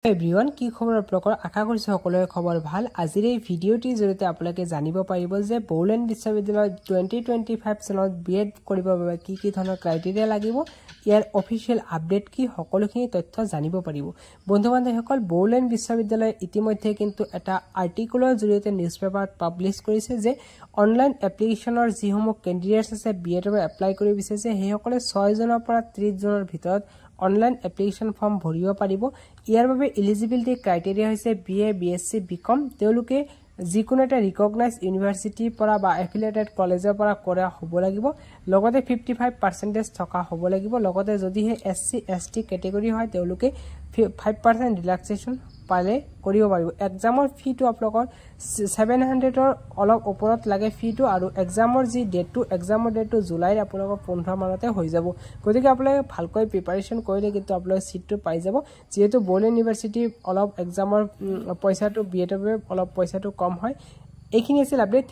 everyone কি খবৰ আপোনালোকৰ আশা কৰিছো সকলোৰে খবৰ ভাল আজিৰ এই ভিডিঅ'টিৰ জৰিয়তে আপোনালোকে জানিব পাৰিব যে বড়োলেণ্ড বিশ্ববিদ্যালয়ত 2025 চনত বিএড কৰিবৰ বাবে কি কি ধৰণৰ ক্ৰাইটেৰিয়া লাগিব ইয়াৰ অফিচিয়েল আপডেট কি সকলোখিনি তথ্য জানিব পাৰিব বন্ধু-বান্ধৱীসকল বড়োলেণ্ড বিশ্ববিদ্যালয়ে ইতিমধ্যে কিন্তু এটা আৰ্টিকলৰ জৰিয়তে নিউজ পেপাৰত পাবলিছ কৰিছে যে অনলাইন এপ্লিকেশনৰ যিসমূহ কেণ্ডিডেটছ আছে বিএডৰ এপ্লাই কৰিব বিচাৰিছে সেইসকলে 6 জনৰ পৰা 30 জনৰ ভিতৰত অনলাইন এপ্লিকেশন ফৰ্ম ভৰিব পাৰিব ইয়াৰ বাবে এলিজিবিলিটি ক্ৰাইটেৰিয়া হৈছে বিএ বিএসসি বিকম তেওঁলোকে যিকোনো এটা ৰিকগনাইজ ইউনিভাৰ্সিটিৰ পৰা বা এফিলিয়েটেড কলেজৰ পৰা কৰা হ'ব লাগিব লগতে 55% থকা হ'ব লাগিব লগতে যদি হে এসসি এসটি ক্যাটাগৰী হয় তেওঁলোকে 5% ৰিলেক্সেশন পালে কৰিব পাৰিব এক্সামৰ ফিটো আপোনালোকৰ 700 ৰ অলপ ওপৰত লাগে ফিটো আৰু এক্সামৰ যি ডেটটো জুলাইৰ আপোনালোকৰ 15 মানতে হৈ যাব গতিকে আপোনালোকে ভালকৈ প্ৰিপাৰেচন কৰিলে কিন্তু আপোনালোকে সিটটো পাই যাব যেহেতু বড়োলেণ্ড ইউনিভাৰ্সিটি অলপ এক্সামৰ পইচাটো বিএডৰ অলপ পইচাটো কম হয় এইখিনি আছিল আপডেট